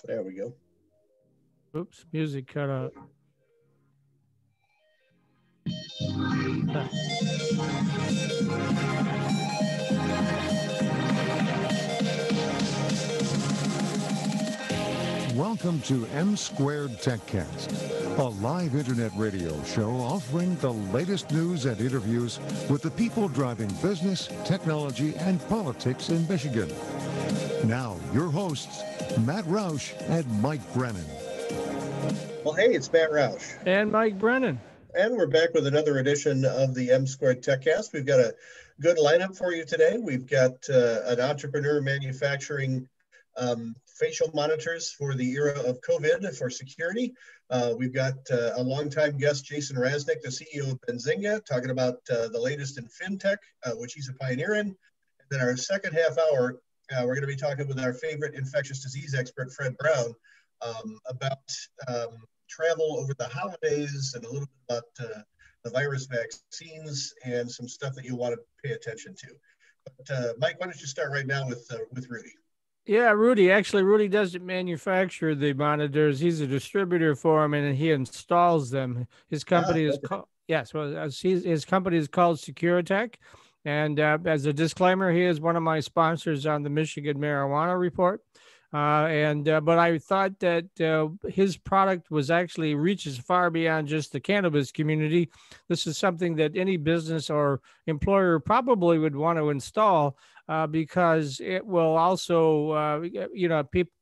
There we go. Oops, music cut out. Welcome to M Squared Techcast, a live internet radio show offering the latest news and interviews with the people driving business, technology, and politics in Michigan. Now, your hosts, Matt Roush and Mike Brennan. Well, hey, it's Matt Roush. And Mike Brennan. And we're back with another edition of the M Squared Techcast. We've got a good lineup for you today. We've got an entrepreneur manufacturing facial monitors for the era of COVID for security. We've got a longtime guest, Jason Raznick, the CEO of Benzigo, talking about the latest in Fintech, which he's a pioneer in. And then our second half hour, we're going to be talking with our favorite infectious disease expert, Fred Brown, about travel over the holidays and a little bit about the virus vaccines and some stuff that you want to pay attention to. But Mike, why don't you start right now with Rudy? Yeah, Rudy. Actually, Rudy doesn't manufacture the monitors. He's a distributor for them, and he installs them. His company is called his company is called Securitech. And as a disclaimer, he is one of my sponsors on the Michigan Marijuana Report. But I thought that his product was actually reaches far beyond just the cannabis community. This is something that any business or employer probably would want to install because it will also,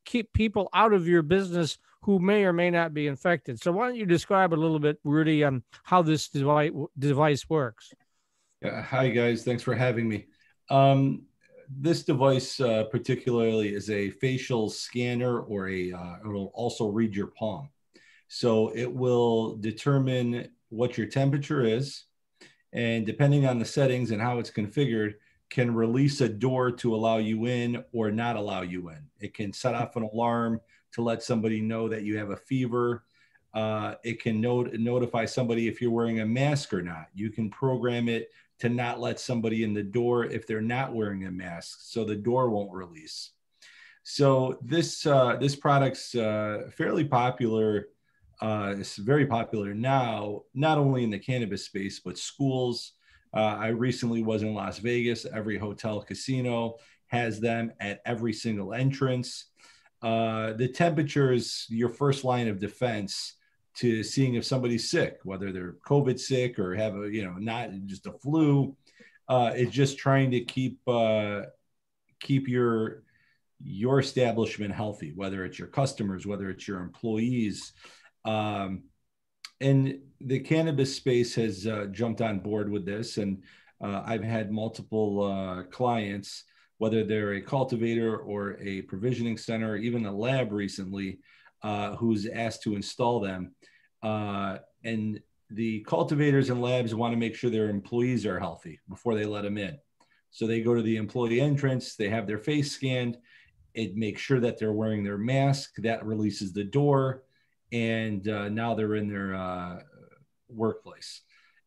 keep people out of your business who may or may not be infected. So why don't you describe a little bit, Rudy, on how this device works? Hi, guys. Thanks for having me. This device particularly is a facial scanner, or it will also read your palm. So it will determine what your temperature is, and depending on the settings and how it's configured, can release a door to allow you in or not allow you in. It can set off an alarm to let somebody know that you have a fever. It can notify somebody if you're wearing a mask or not. You can program it to not let somebody in the door if they're not wearing a mask, so the door won't release. So this product's fairly popular. It's very popular now, not only in the cannabis space, but schools. I recently was in Las Vegas. Every hotel, casino has them at every single entrance. The temperature is your first line of defense to seeing if somebody's sick, whether they're COVID sick or have not just a flu. It's just trying to keep your establishment healthy, whether it's your customers, whether it's your employees. And the cannabis space has jumped on board with this. And I've had multiple clients, whether they're a cultivator or a provisioning center, or even a lab recently, who's asked to install them. And the cultivators and labs want to make sure their employees are healthy before they let them in. So they go to the employee entrance, they have their face scanned, it makes sure that they're wearing their mask, that releases the door, and now they're in their workplace.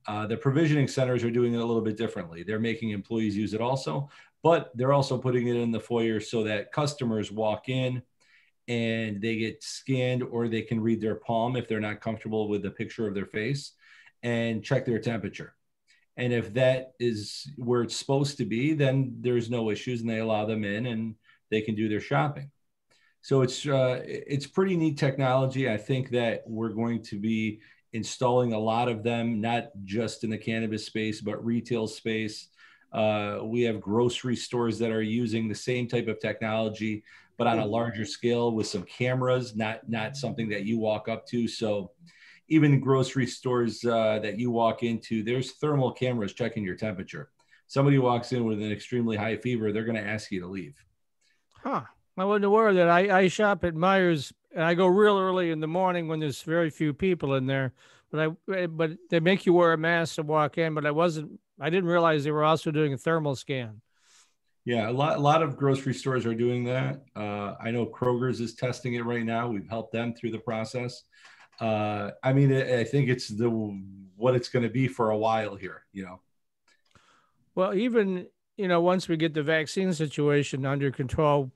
The provisioning centers are doing it a little bit differently. They're making employees use it also, but they're also putting it in the foyer so that customers walk in and they get scanned, or they can read their palm if they're not comfortable with the picture of their face, and check their temperature. And if that is where it's supposed to be, then there's no issues, and they allow them in and they can do their shopping. So it's pretty neat technology. I think that we're going to be installing a lot of them, not just in the cannabis space, but retail space. We have grocery stores that are using the same type of technology, but on a larger scale with some cameras, not something that you walk up to. So even grocery stores that you walk into, there's thermal cameras checking your temperature. Somebody walks in with an extremely high fever, they're going to ask you to leave. Huh. I wasn't aware of that. I shop at Meijer's, and I go real early in the morning when there's very few people in there. But they make you wear a mask to walk in. But I didn't realize they were also doing a thermal scan. Yeah, a lot of grocery stores are doing that. I know Kroger's is testing it right now. We've helped them through the process. I think it's what it's going to be for a while here. Well, even once we get the vaccine situation under control,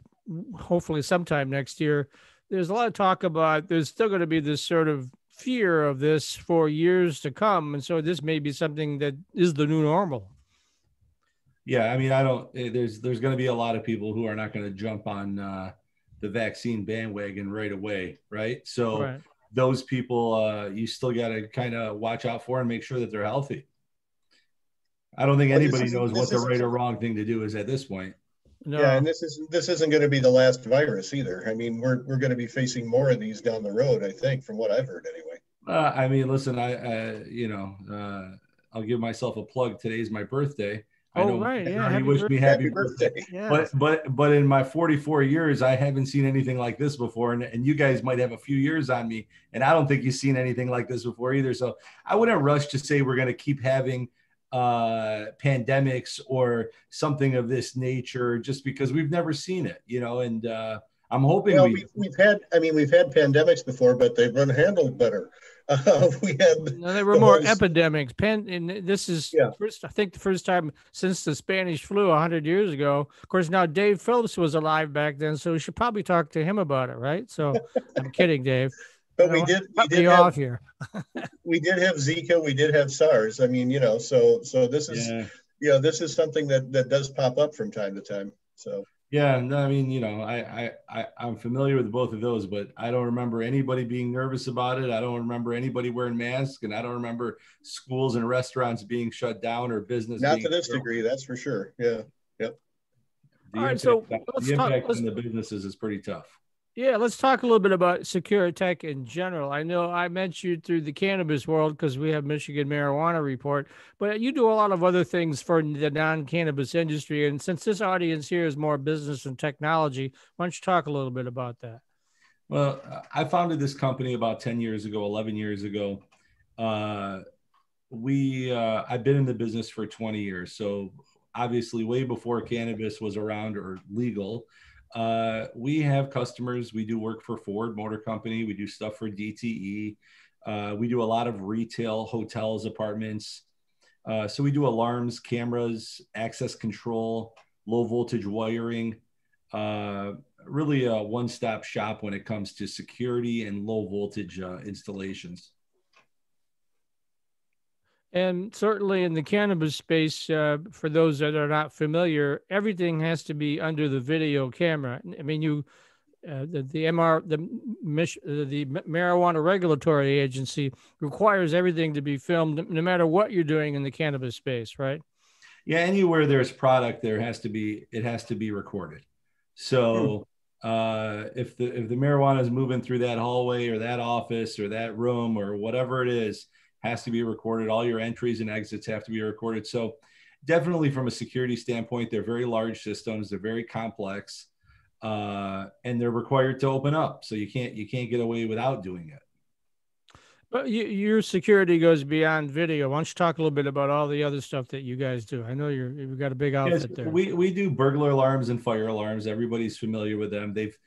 hopefully sometime next year, there's a lot of talk about there's still going to be this sort of fear of this for years to come. And so this may be something that is the new normal. Yeah, I mean, there's going to be a lot of people who are not going to jump on the vaccine bandwagon right away, right? So Right. those people, you still got to kind of watch out for and make sure that they're healthy. I don't think anybody knows what the right or wrong thing to do is at this point. No. Yeah, and this isn't going to be the last virus either. I mean, we're going to be facing more of these down the road, I think, from what I've heard anyway. I mean, listen, I'll give myself a plug. Today's my birthday. I know right. Yeah. Happy wish me happy birthday. Yeah. But in my 44 years, I haven't seen anything like this before. And you guys might have a few years on me. And I don't think you've seen anything like this before either. So I wouldn't rush to say we're going to keep having pandemics or something of this nature just because we've never seen it, and I'm hoping we've had pandemics before, but they've been handled better. There were more epidemics. And this is I think the first time since the Spanish flu 100 years ago. Of course, now Dave Phillips was alive back then, so we should probably talk to him about it, right? So I'm kidding, Dave. But we did have Zika, we did have SARS. I mean, so this is this is something that does pop up from time to time. So yeah, no, I mean, I'm familiar with both of those, but I don't remember anybody being nervous about it. I don't remember anybody wearing masks, and I don't remember schools and restaurants being shut down or business. Not to this degree, that's for sure. Yeah. Yep. All right, so the impact on the businesses is pretty tough. Yeah, let's talk a little bit about secure tech in general. I know I met you through the cannabis world because we have Michigan Marijuana Report, but you do a lot of other things for the non-cannabis industry. And since this audience here is more business and technology, why don't you talk a little bit about that? Well, I founded this company about 10 years ago, 11 years ago. I've been in the business for 20 years. So obviously way before cannabis was around or legal. We have customers. We do work for Ford Motor Company. We do stuff for DTE. We do a lot of retail, hotels, apartments. So we do alarms, cameras, access control, low voltage wiring, really a one-stop shop when it comes to security and low voltage installations. And certainly in the cannabis space, for those that are not familiar, everything has to be under the video camera. I mean, the Marijuana Regulatory Agency requires everything to be filmed, no matter what you're doing in the cannabis space, right? Yeah, anywhere there's product, it has to be recorded. So if the marijuana is moving through that hallway or that office or that room or whatever it is, has to be recorded. All your entries and exits have to be recorded. So definitely from a security standpoint, they're very large systems. They're very complex, and they're required to open up. So you can't get away without doing it. But your security goes beyond video. Why don't you talk a little bit about all the other stuff that you guys do? I know you've got a big outfit there. We do burglar alarms and fire alarms. Everybody's familiar with them. They've,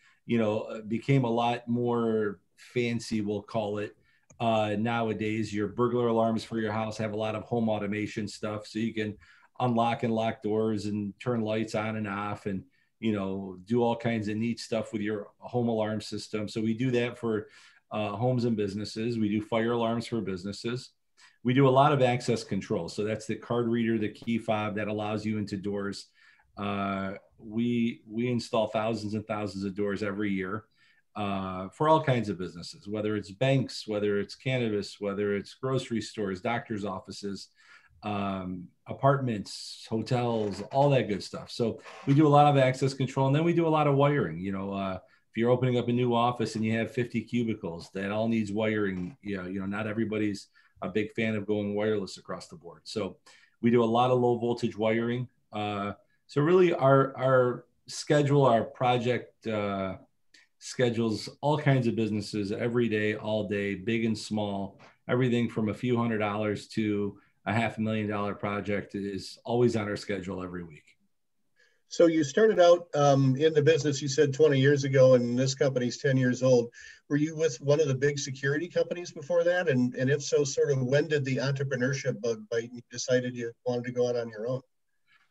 became a lot more fancy, we'll call it. Nowadays, your burglar alarms for your house have a lot of home automation stuff, so you can unlock and lock doors and turn lights on and off and do all kinds of neat stuff with your home alarm system. So we do that for homes and businesses. We do fire alarms for businesses. We do a lot of access control. So that's the card reader, the key fob that allows you into doors. We install thousands and thousands of doors every year. For all kinds of businesses, whether it's banks, whether it's cannabis, whether it's grocery stores, doctors' offices, apartments, hotels, all that good stuff. So we do a lot of access control, and then we do a lot of wiring. If you're opening up a new office and you have 50 cubicles, that all needs wiring. Not everybody's a big fan of going wireless across the board. So we do a lot of low voltage wiring. So really our schedule, our project, schedules all kinds of businesses every day, all day, big and small. Everything from a few $100s to a $500,000 project is always on our schedule every week. So you started out in the business, you said 20 years ago, and this company's 10 years old. Were you with one of the big security companies before that? And if so, sort of when did the entrepreneurship bug bite and you decided you wanted to go out on your own?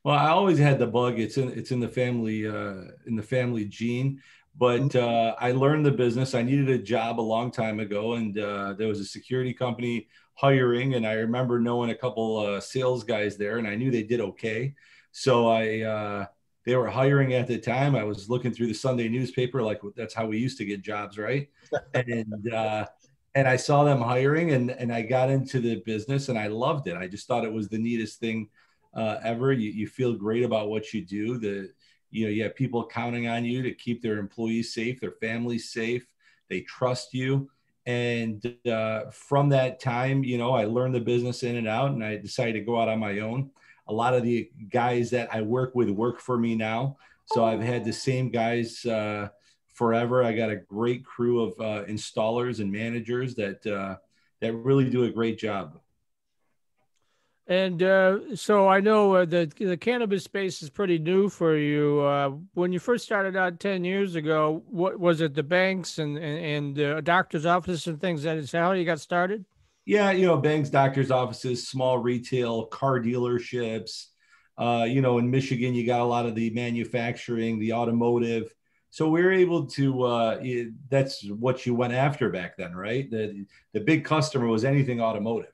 Well, I always had the bug. It's in the family gene. But I learned the business. I needed a job a long time ago, and there was a security company hiring, and I remember knowing a couple sales guys there, and I knew they did okay. So they were hiring at the time. I was looking through the Sunday newspaper, like that's how we used to get jobs, right? And I saw them hiring, and I got into the business, and I loved it. I just thought it was the neatest thing ever. You feel great about what you do. You have people counting on you to keep their employees safe, their families safe. They trust you. And from that time, I learned the business in and out, and I decided to go out on my own. A lot of the guys that I work with work for me now. So I've had the same guys forever. I got a great crew of installers and managers that really do a great job. And so I know the cannabis space is pretty new for you. When you first started out 10 years ago, what was it? The banks and doctor's offices and things? That is how you got started? Yeah, banks, doctor's offices, small retail, car dealerships. In Michigan, you got a lot of the manufacturing, the automotive. So we were able to, that's what you went after back then, right? The big customer was anything automotive.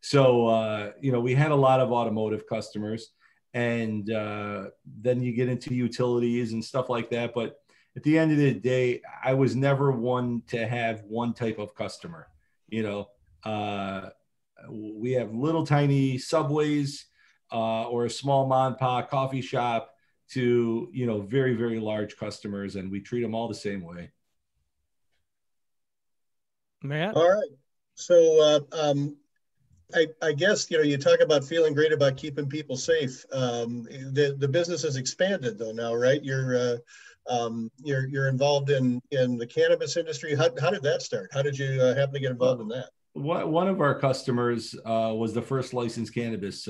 So, we had a lot of automotive customers, and then you get into utilities and stuff like that. But at the end of the day, I was never one to have one type of customer. We have little tiny Subways or a small mom and pop coffee shop to, very, very large customers, and we treat them all the same way. Matt? All right. So, I guess, you talk about feeling great about keeping people safe. The business has expanded though now, right? You're involved in the cannabis industry. How did that start? How did you happen to get involved in that? One of our customers was the first licensed cannabis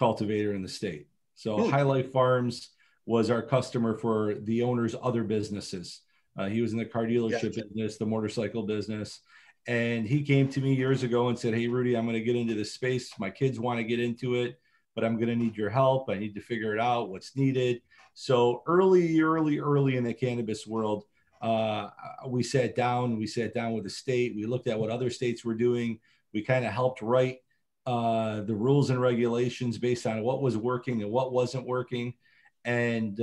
cultivator in the state. So High Life Farms was our customer for the owner's other businesses. He was in the car dealership business, the motorcycle business. And he came to me years ago and said, "Hey, Rudy, I'm going to get into this space. My kids want to get into it, but I'm going to need your help. I need to figure it out, what's needed." So early in the cannabis world, we sat down with the state. We looked at what other states were doing. We kind of helped write the rules and regulations based on what was working and what wasn't working. And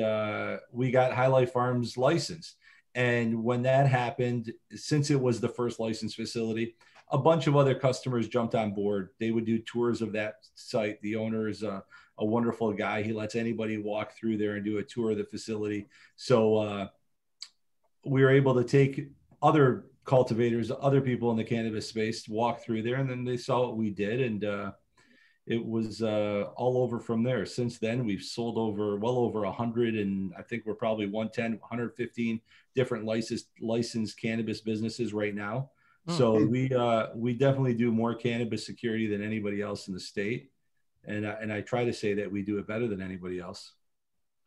we got High Life Farms licensed. And when that happened, since it was the first licensed facility, a bunch of other customers jumped on board. They would do tours of that site. The owner is a wonderful guy. He lets anybody walk through there and do a tour of the facility. So we were able to take other cultivators, other people in the cannabis space to walk through there, and then they saw what we did, and it was all over from there. Since then, we've sold well over 100, and I think we're probably 110, 115 different licensed cannabis businesses right now. So we definitely do more cannabis security than anybody else in the state, and I try to say that we do it better than anybody else.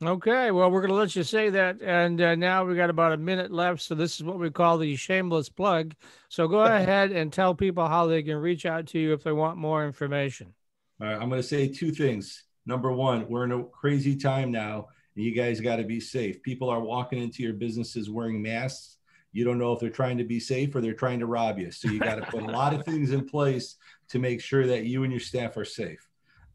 Okay, well, we're going to let you say that, and now we got about a minute left, so this is what we call the shameless plug. So go ahead and tell people how they can reach out to you if they want more information. All right, I'm going to say two things. Number one, we're in a crazy time now, and you guys got to be safe. People are walking into your businesses wearing masks. You don't know if they're trying to be safe or they're trying to rob you. So you got to put a lot of things in place to make sure that you and your staff are safe.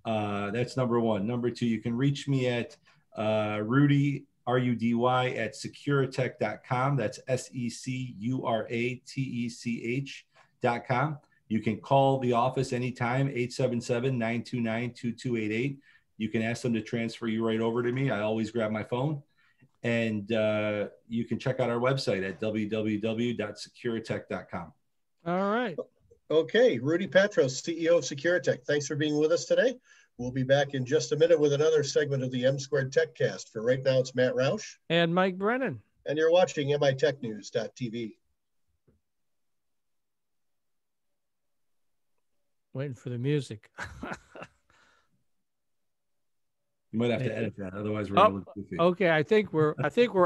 That's number one. Number two, you can reach me at Rudy, R-U-D-Y, at securitech.com. That's SECURATECH.com. You can call the office anytime, 877-929-2288. You can ask them to transfer you right over to me. I always grab my phone. And you can check out our website at www.securitech.com. All right. Okay. Rudy Patros, CEO of Securitech. Thanks for being with us today. We'll be back in just a minute with another segment of the M2 Techcast. For right now, it's Matt Roush. And Mike Brennan. And you're watching mitechnews.tv. Waiting for the music. You might have to edit that, otherwise we're gonna look goofy. Okay, I think we're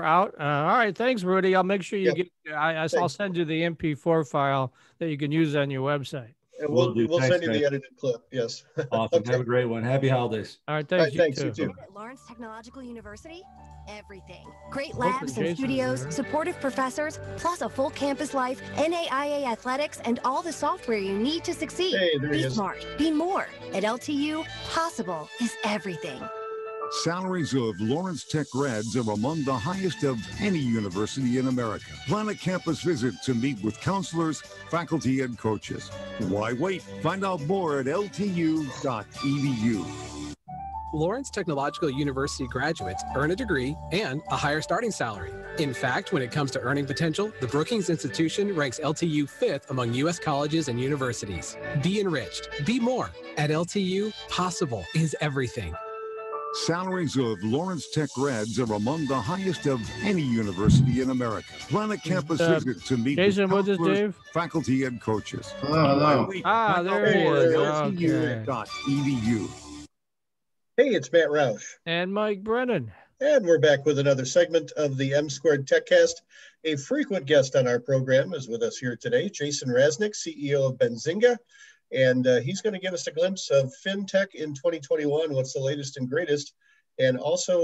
out. All right, thanks, Rudy. I'll make sure you get. I'll send you the MP4 file that you can use on your website. And We'll do. we'll Thanks, send you guys. the edited clip. Yes. Awesome. Okay. Have a great one. Happy holidays. All right, All thanks. right, thanks. You too. too. At Lawrence Technological University, everything. Great Hopefully labs and Jason's studios, there. supportive professors, plus a full campus life, NAIA athletics, and all the software you need to succeed. Hey, there he Be is. smart, be more. At LTU, possible is everything. Salaries of Lawrence Tech grads are among the highest of any university in America. Plan a campus visit to meet with counselors, faculty, and coaches. Why wait? Find out more at ltu.edu. Lawrence Technological University graduates earn a degree and a higher starting salary. In fact, when it comes to earning potential, the Brookings Institution ranks LTU 5th among U.S. colleges and universities. Be enriched. Be more. At LTU, possible is everything. Salaries of Lawrence Tech grads are among the highest of any university in America. Plan a campus visit to meet Jason with with us, counselors, Dave? faculty, and coaches. Hello. Ah, there he is. ltu.edu. Hey, it's Matt Roush. And Mike Brennan. And we're back with another segment of the M Squared Techcast. A frequent guest on our program is with us here today, Jason Raznick, CEO of Benzigo. And he's going to give us a glimpse of FinTech in 2021, what's the latest and greatest, and also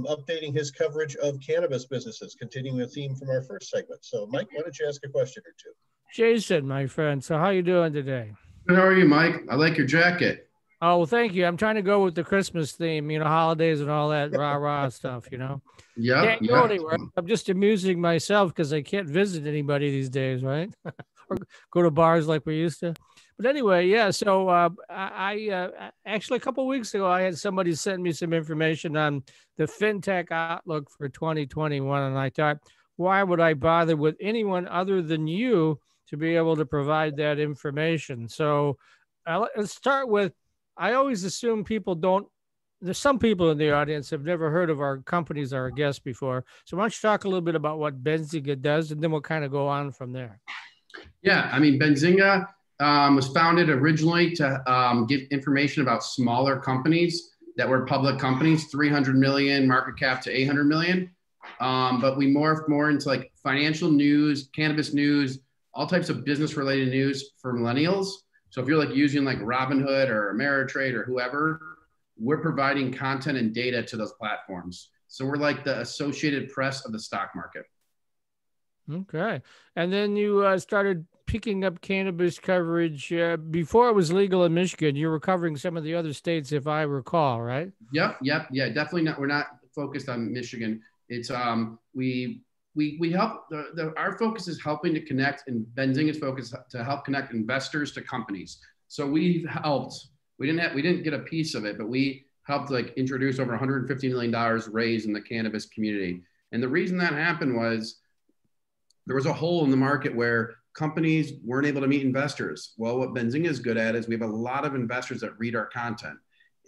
updating his coverage of cannabis businesses, continuing the theme from our first segment. So, Mike, why don't you ask a question or two? Jason, my friend. So how you doing today? Good, how are you, Mike? I like your jacket. Oh, well, thank you. I'm trying to go with the Christmas theme, holidays and all that rah-rah stuff, Yeah. Can't go anywhere. I'm just amusing myself because I can't visit anybody these days, right? Or go to bars like we used to. But anyway, yeah. So I actually a couple of weeks ago, I had somebody send me some information on the Fintech Outlook for 2021. And I thought, why would I bother with anyone other than you to be able to provide that information? So let's start with, I always assume people don't, there's some people in the audience have never heard of our companies, our guests before. So why don't you talk a little bit about what Benzigo does, and then we'll kind of go on from there. Yeah, I mean, Benzigo was founded originally to give information about smaller companies that were public companies, 300 million market cap to 800 million. But we morphed more into like financial news, cannabis news, all types of business related news for millennials. So if you're like using like Robinhood or Ameritrade or whoever, we're providing content and data to those platforms. So we're like the Associated Press of the stock market. Okay. And then you started picking up cannabis coverage before it was legal in Michigan. You were covering some of the other states, if I recall, right? Yep. Yeah, definitely not. We're not focused on Michigan. It's we help our focus is helping to connect, and Benzigo's focus to help connect investors to companies. So we've helped. We didn't get a piece of it, but we helped like introduce over $150 million raised in the cannabis community. And the reason that happened was there was a hole in the market where companies weren't able to meet investors. Well, what Benzigo is good at is we have a lot of investors that read our content.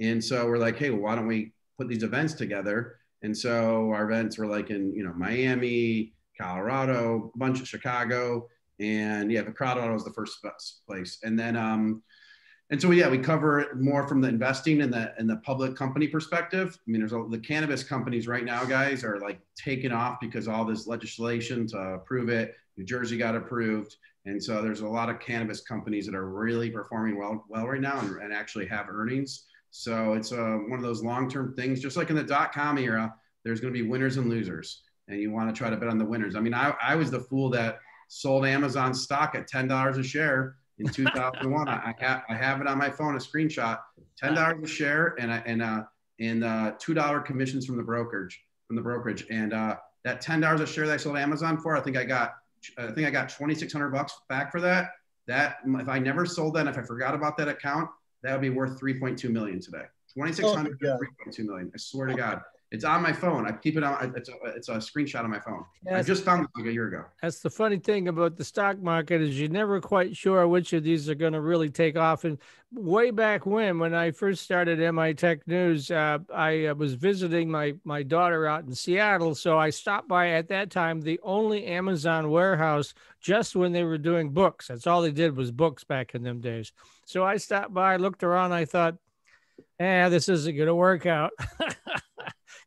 And so we're like, hey, well, why don't we put these events together? And so our events were like in, Miami, Colorado, a bunch of Chicago, and yeah, the Colorado was the first place. And then, and so yeah, we cover it more from the investing and the public company perspective. I mean, the cannabis companies right now, guys, are like taking off because all this legislation to approve it. New Jersey got approved, and so there's a lot of cannabis companies that are really performing well right now and actually have earnings. So it's one of those long-term things, just like in the .com era, there's going to be winners and losers, and you want to try to bet on the winners. I mean, I was the fool that sold Amazon stock at $10 a share in 2001. I have it on my phone, a screenshot, $10 a share, and $2 commissions from the brokerage, and that $10 a share that I sold Amazon for, I think I got $2,600 back for that. That if I never sold that, and if I forgot about that account, that would be worth 3.2 million today. 2,600 to 3.2 million. I swear to God, it's on my phone. I keep it on. It's a screenshot on my phone. Yes. I just found it like a year ago. That's the funny thing about the stock market is you're never quite sure which of these are going to really take off. And way back when I first started MI Tech News, I was visiting my daughter out in Seattle. So I stopped by at that time, the only Amazon warehouse, just when they were doing books. That's all they did was books back in them days. So I stopped by, looked around, I thought, this isn't going to work out.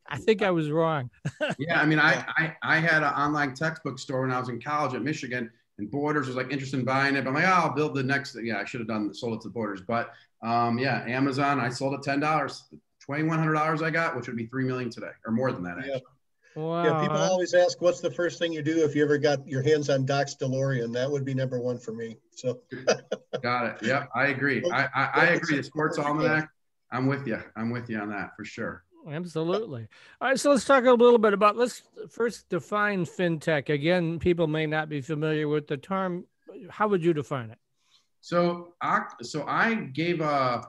I think I was wrong. Yeah, I mean, I had an online textbook store when I was in college at Michigan, and Borders was like interested in buying it. But I'm like, oh, I'll build the next. Yeah, I should have sold it to Borders. But yeah, Amazon, I sold it $10, $2,100 I got, which would be $3 million today, or more than that actually. Wow. Yeah, people always ask, what's the first thing you do if you ever got your hands on Doc's DeLorean? That would be number one for me. So got it. Yep, I agree. I agree. The Sports Almanac, I'm with you. I'm with you on that for sure. Absolutely. All right, so let's talk a little bit about, let's first define fintech. Again, people may not be familiar with the term. How would you define it? So I gave I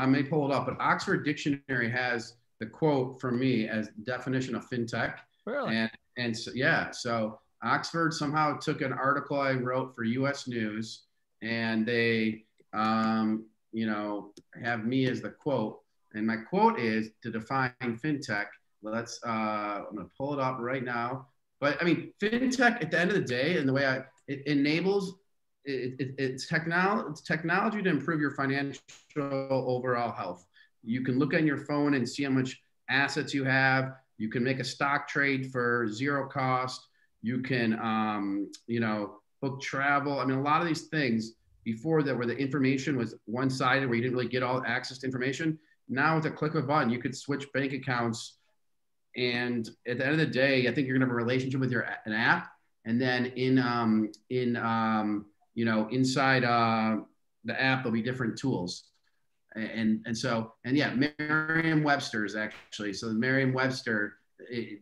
may pull it up, but Oxford Dictionary has the quote from me as definition of fintech. Really? And so, yeah, so Oxford somehow took an article I wrote for US News, and they you know, have me as the quote. And my quote is, to define fintech, let's, I'm going to pull it up right now. But I mean, fintech at the end of the day, and the way it enables, it's technology to improve your financial overall health. You can look on your phone and see how much assets you have. You can make a stock trade for zero cost. You can, you know, book travel. I mean, a lot of these things before that, where the information was one-sided, where you didn't really get all access to information. Now with a click of a button, you could switch bank accounts. And at the end of the day, I think you're gonna have a relationship with an app. And then you know, inside the app, there'll be different tools. And yeah, Merriam-Webster's actually. So Merriam-Webster,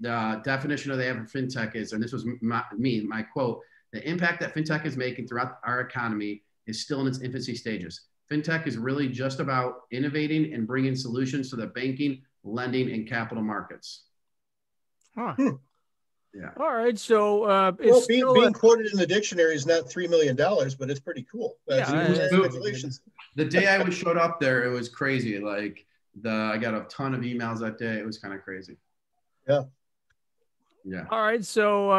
the definition of fintech is, and this was my quote, the impact that fintech is making throughout our economy is still in its infancy stages. Fintech is really just about innovating and bringing solutions to the banking, lending, and capital markets. Huh. Yeah. All right. So well, being quoted in the dictionary is not $3 million, but it's pretty cool. Congratulations. The day I showed up there, it was crazy. Like I got a ton of emails that day. It was kind of crazy. Yeah. Yeah. All right. So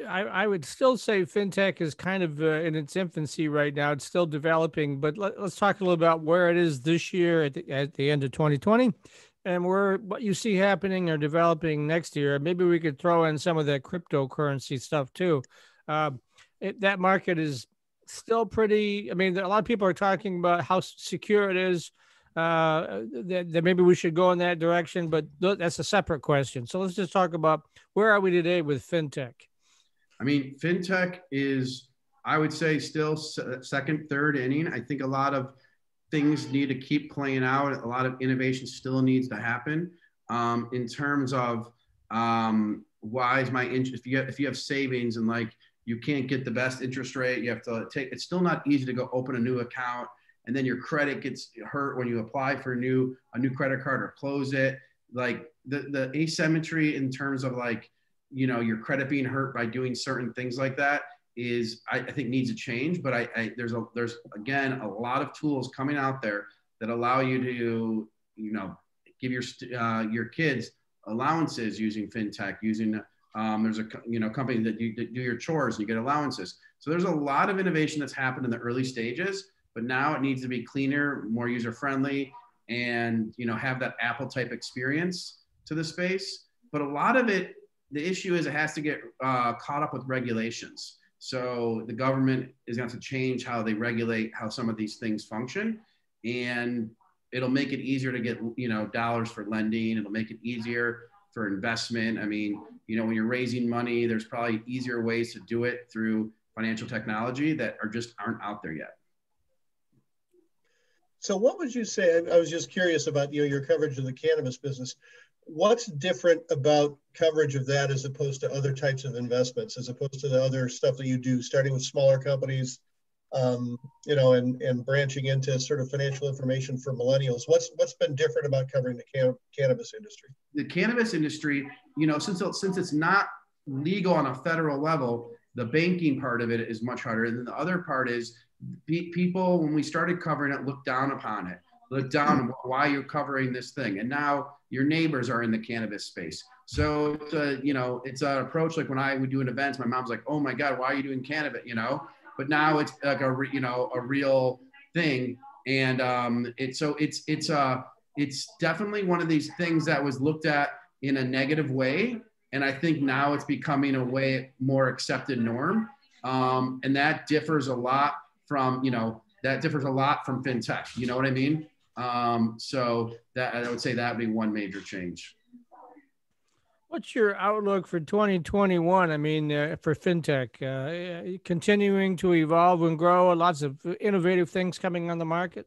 I would still say fintech is kind of in its infancy right now. It's still developing, but let's talk a little about where it is this year at the end of 2020, and what you see happening or developing next year. Maybe we could throw in some of that cryptocurrency stuff too. That market is still pretty. I mean, a lot of people are talking about how secure it is. That maybe we should go in that direction, but that's a separate question. So let's just talk about, where are we today with fintech? I mean, fintech is, I would say, still second, third inning. I think a lot of things need to keep playing out. A lot of innovation still needs to happen in terms of why is my interest. If you have savings and like you can't get the best interest rate, you have to take. It's still not easy to go open a new account, and then your credit gets hurt when you apply for a new credit card or close it. Like the asymmetry in terms of like, you know, your credit being hurt by doing certain things like that is, I think, needs to change. But there's again a lot of tools coming out there that allow you to, you know, give your kids allowances using fintech. Using there's a company that do your chores and you get allowances. So there's a lot of innovation that's happened in the early stages, but now it needs to be cleaner, more user friendly, and have that Apple type experience to the space. But a lot of it, the issue is it has to get caught up with regulations. So the government is going to have to change how they regulate how some of these things function, and it'll make it easier to get dollars for lending. It'll make it easier for investment. I mean, when you're raising money, there's probably easier ways to do it through financial technology that aren't out there yet. So what would you say, I was just curious about your coverage of the cannabis business. What's different about coverage of that as opposed to other types of investments, as opposed to the other stuff that you do, starting with smaller companies, and branching into sort of financial information for millennials? What's been different about covering the cannabis industry? The cannabis industry, since it's not legal on a federal level, the banking part of it is much harder. And then the other part is people, when we started covering it, looked down upon it. Look down, why you're covering this thing. And now your neighbors are in the cannabis space. So it's an approach like when I would do an event, my mom's like, oh my God, why are you doing cannabis? But now it's like a real thing. And it's definitely one of these things that was looked at in a negative way. And I think now it's becoming a way more accepted norm. And that differs a lot from, fintech. You know what I mean? So that I would say that would be one major change. What's your outlook for 2021? I mean, for fintech, continuing to evolve and grow, lots of innovative things coming on the market.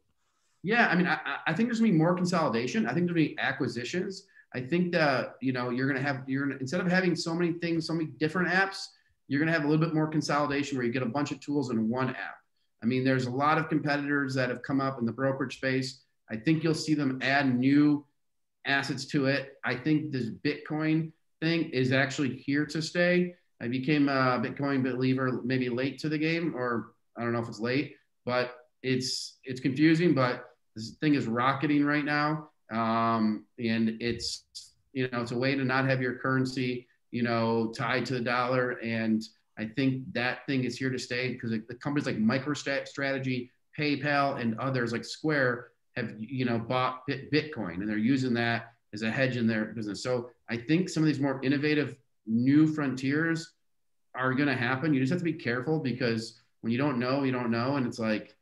Yeah, I mean, I think there's gonna be more consolidation. I think there's gonna be acquisitions. I think that instead of having so many things, so many different apps, you're gonna have a little bit more consolidation where you get a bunch of tools in one app. I mean, there's a lot of competitors that have come up in the brokerage space. I think you'll see them add new assets to it. I think this Bitcoin thing is actually here to stay. I became a Bitcoin believer maybe late to the game, or I don't know if it's late, but it's confusing, but this thing is rocketing right now. And it's a way to not have your currency, tied to the dollar. And I think that thing is here to stay because the companies like MicroStrategy, PayPal, and others like Square have, bought Bitcoin, and they're using that as a hedge in their business. So I think some of these more innovative new frontiers are going to happen. You just have to be careful because when you don't know, you don't know. And it's like,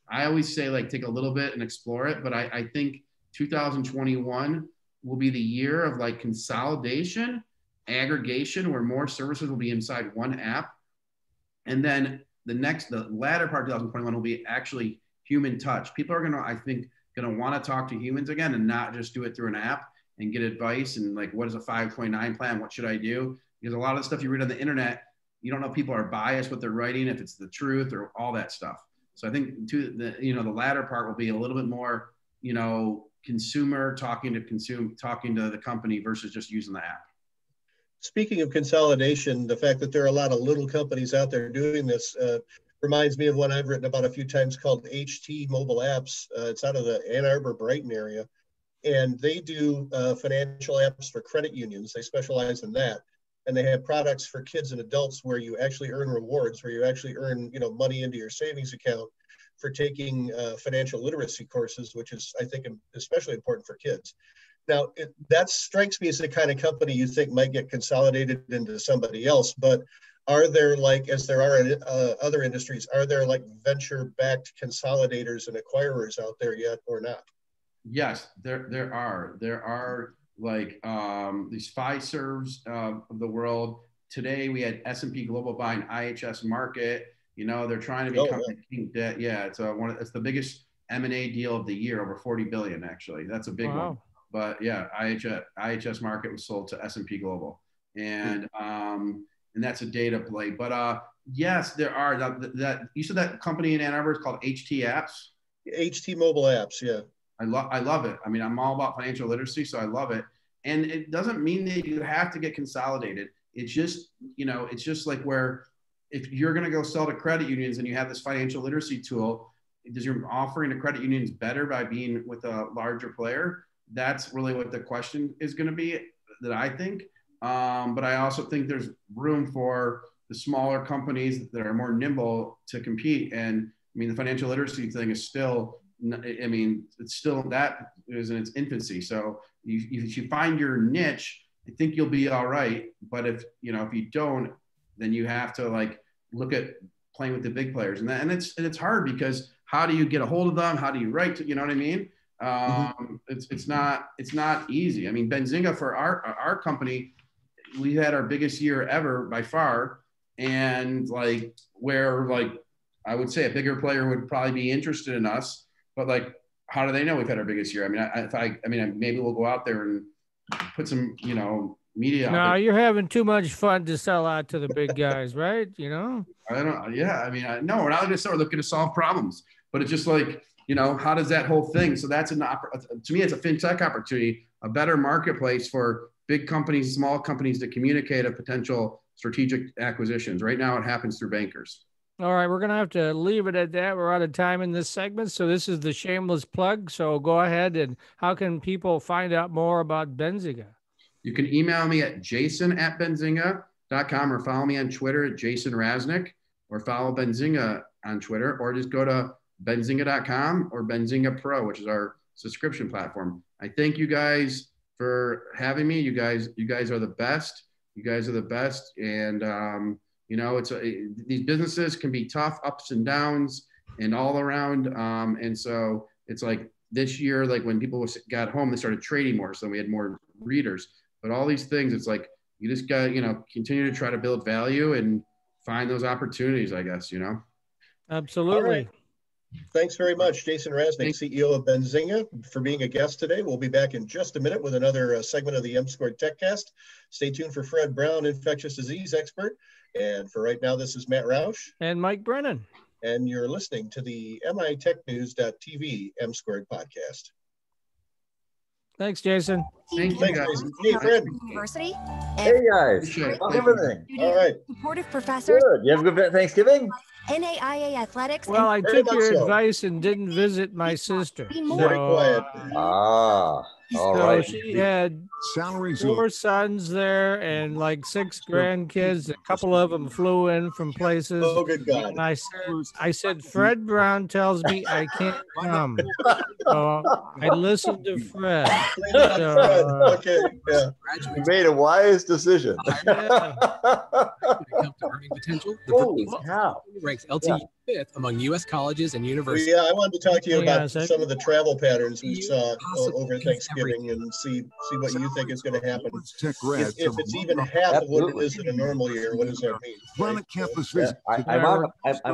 I always say, like, take a little bit and explore it. But I think 2021 will be the year of like consolidation, aggregation, where more services will be inside one app. And then the latter part of 2021 will be actually human touch. People are going to want to talk to humans again and not just do it through an app and get advice and like, what is a 529 plan? What should I do? Because a lot of the stuff you read on the internet, you don't know if people are biased what they're writing, if it's the truth or all that stuff. So I think the latter part will be a little bit more, consumer talking to the company versus just using the app. Speaking of consolidation, the fact that there are a lot of little companies out there doing this reminds me of one I've written about a few times called HT Mobile Apps. It's out of the Ann Arbor, Brighton area. And they do financial apps for credit unions. They specialize in that. And they have products for kids and adults where you actually earn rewards, where you actually earn, money into your savings account for taking financial literacy courses, which is, I think, especially important for kids. Now, that strikes me as the kind of company you think might get consolidated into somebody else. But are there, like, as there are in other industries, are there like venture-backed consolidators and acquirers out there yet or not? Yes, there are. There are like these Fiservs of the world. Today we had S&P Global buying IHS Market. They're trying to become the king debt. Yeah, it's the biggest M&A deal of the year, over 40 billion actually. That's a big one. But yeah, IHS Market was sold to S&P Global, and that's a data play. But yes, there are that. You said that company in Ann Arbor is called HT Apps. HT Mobile Apps, yeah. I love it. I mean, I'm all about financial literacy, so I love it. And it doesn't mean that you have to get consolidated. It's just, it's just like where if you're going to go sell to credit unions and you have this financial literacy tool, does your offering to credit unions better by being with a larger player? That's really what the question is going to be, that I think. But I also think there's room for the smaller companies that are more nimble to compete. And I mean, the financial literacy thing is still, it's still, that is in its infancy. So if you find your niche, I think you'll be all right. But if you don't, then you have to like look at playing with the big players. And it's hard because how do you get a hold of them? How do you write to, you know what I mean? It's not easy. I mean, Benzigo, for our company, we had our biggest year ever by far. And like, where like, I would say a bigger player would probably be interested in us. But like, how do they know we've had our biggest year? I mean, maybe we'll go out there and put some, media. No, you're having too much fun to sell out to the big guys, right? I don't know. Yeah. I mean, no, we're not going to start looking to solve problems, but it's just like, how does that whole thing? So that's to me, it's a fintech opportunity, a better marketplace for big companies, small companies to communicate a potential strategic acquisitions. Right now, it happens through bankers. All right, we're going to have to leave it at that. We're out of time in this segment. So this is the shameless plug. So go ahead. And how can people find out more about Benzigo? You can email me at jason@benzinga.com or follow me on Twitter at Jason Raznick, or follow Benzinga on Twitter, or just go to benzinga.com or Benzinga Pro, which is our subscription platform. I thank you guys for having me. You guys are the best. You guys are the best. And You know, these businesses can be tough, ups and downs and all around. And so it's like this year, like when people got home, they started trading more. So we had more readers, but all these things, it's like, you just got, you know, continue to try to build value and find those opportunities, I guess, you know? Absolutely. Thanks very much, Jason Rasnick, CEO of Benzigo, for being a guest today. We'll be back in just a minute with another segment of the M-Squared Techcast. Stay tuned for Fred Brown, infectious disease expert. And for right now, this is Matt Roush. And Mike Brennan. And you're listening to the mitechnews.tv M-Squared podcast. Thanks, Jason. Thanks, Jason. Hey, Fred. University. Hey, guys. How's everything? All right. Supportive professors. Good. You have a good Thanksgiving? NAIA athletics. Well, I took your advice and didn't visit my sister. Very quiet. All right. She had 4 sons there and like 6 grandkids. A couple of them flew in from places. Oh, good God. And I said, Fred Brown tells me I can't come. So I listened to Fred. Okay. Yeah. You made a wise decision. Holy cow. Ranks LTU 5th among U.S. colleges and universities. Yeah, I wanted to talk to you about some of the travel patterns we saw over Thanksgiving and see what you think is going to happen. If it's even half of what it is in a normal year, what does that mean? Planet Campus Visit. I'm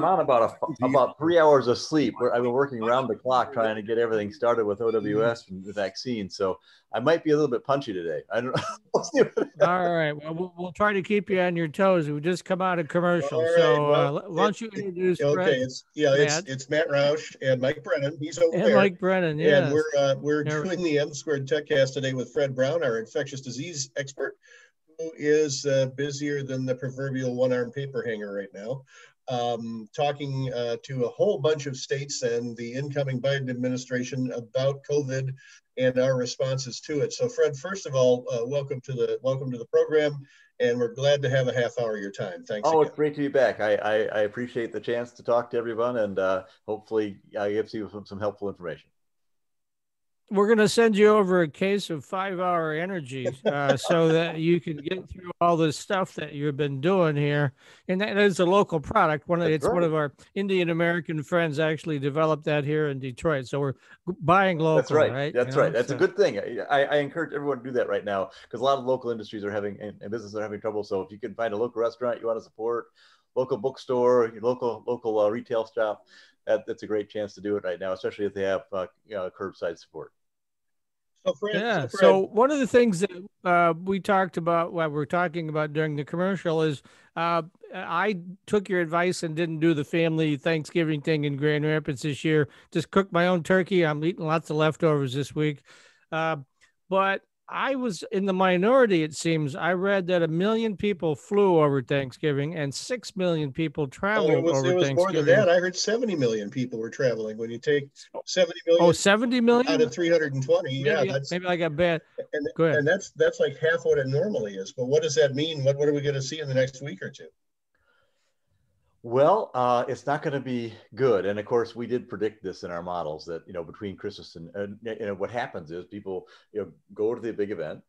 on about 3 hours of sleep. I've been working around the clock trying to get everything started with OWS and the vaccine. So I might be a little bit punchy today. I don't know. All right. Well, we'll try to keep you on your toes. We just come out of commercial. Right, so why don't you introduce Fred? Okay, it's Matt Roush and Mike Brennan. He's over there. Mike Brennan, yeah. And we're doing the M-Squared Techcast today with Fred Brown, our infectious disease expert, who is busier than the proverbial one-arm paper hanger right now, talking to a whole bunch of states and the incoming Biden administration about COVID and our responses to it. So, Fred, first of all, welcome to the program, and we're glad to have a half hour of your time. Thanks. Oh, it's great to be back. I appreciate the chance to talk to everyone, and hopefully I give you some helpful information. We're going to send you over a case of 5-hour energy so that you can get through all this stuff that you've been doing here. And that is a local product. One of our Indian American friends actually developed that here in Detroit. So we're buying local. That's right. That's right. That's a good thing. I encourage everyone to do that right now because a lot of local industries are having and businesses are having trouble. So if you can find a local restaurant you want to support, local bookstore, local retail shop, that's a great chance to do it right now, especially if they have curbside support. So one of the things that we talked about, what we're talking about during the commercial is I took your advice and didn't do the family Thanksgiving thing in Grand Rapids this year. Just cooked my own turkey. I'm eating lots of leftovers this week. But I was in the minority, it seems. I read that 1 million people flew over Thanksgiving and 6 million people traveled over Thanksgiving. It was more than that. I heard 70 million people were traveling. When you take 70 million, 70 million out of 320, maybe I got bad. Go ahead. And that's like half what it normally is. But what does that mean? What are we going to see in the next week or two? Well, it's not going to be good. And of course, we did predict this in our models that, between Christmas and what happens is people, go to the big event.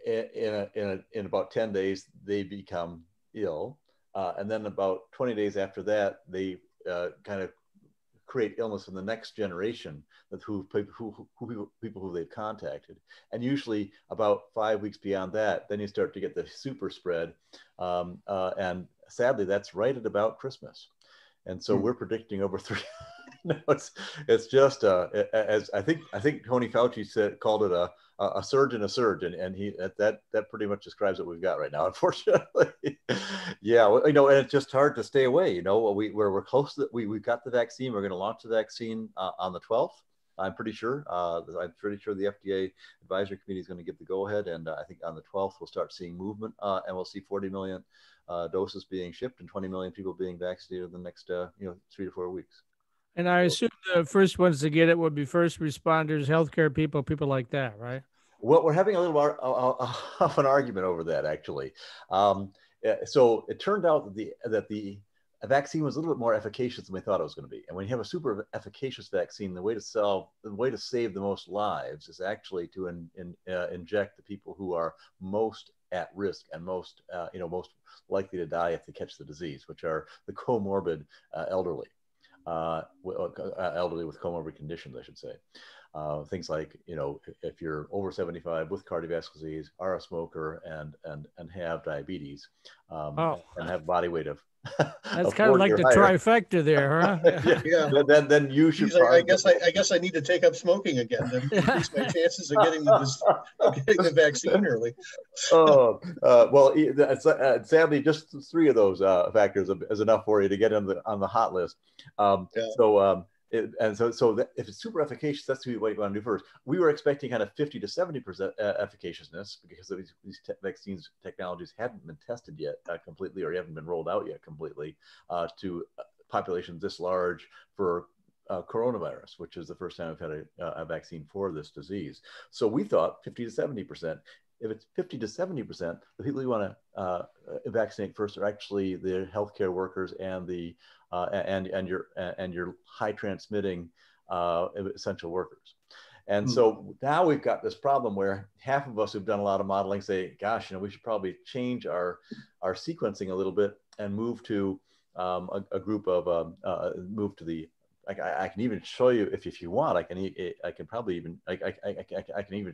In about 10 days, they become ill. And then about 20 days after that, they kind of create illness in the next generation with people who they've contacted. And usually about 5 weeks beyond that, then you start to get the super spread. And sadly, that's right at about Christmas. And so we're predicting over 3. No, it's just as I think Tony Fauci called it a surge in a surge, and he that pretty much describes what we've got right now, unfortunately. Yeah, and it's just hard to stay away. We're close to we've got the vaccine. We're going to launch the vaccine on the 12th. I'm pretty sure. I'm pretty sure the FDA advisory committee is going to give the go ahead, and I think on the 12th we'll start seeing movement, and we'll see 40 million doses being shipped and 20 million people being vaccinated in the next 3 to 4 weeks. And I assume the first ones to get it would be first responders, healthcare people like that, right? Well, we're having a little of an argument over that, actually. So it turned out that the vaccine was a little bit more efficacious than we thought it was going to be. And when you have a super efficacious vaccine, the way to save the most lives is actually to inject the people who are most at risk and most likely to die if they catch the disease, which are the comorbid elderly. Elderly with comorbid conditions, I should say. Things like, if you're over 75 with cardiovascular disease, are a smoker, and have diabetes, and have body weight of that's kind of like the trifecta there, huh? Yeah. Then you should. I guess I need to take up smoking again to increase my chances of getting the vaccine early. Well, sadly, just 3 of those factors is enough for you to get on the hot list. So if it's super efficacious, that's what you want to do first. We were expecting kind of 50 to 70% efficaciousness because these vaccines technologies hadn't been tested yet completely, or haven't been rolled out yet completely to populations this large for coronavirus, which is the first time we've had a vaccine for this disease. So we thought 50 to 70%. If it's 50 to 70%, the people you want to vaccinate first are actually the healthcare workers and the and your high transmitting essential workers. And so now we've got this problem where half of us who've done a lot of modeling say, gosh, we should probably change our sequencing a little bit and move to a group of move to the. I can even show you if you want. I can even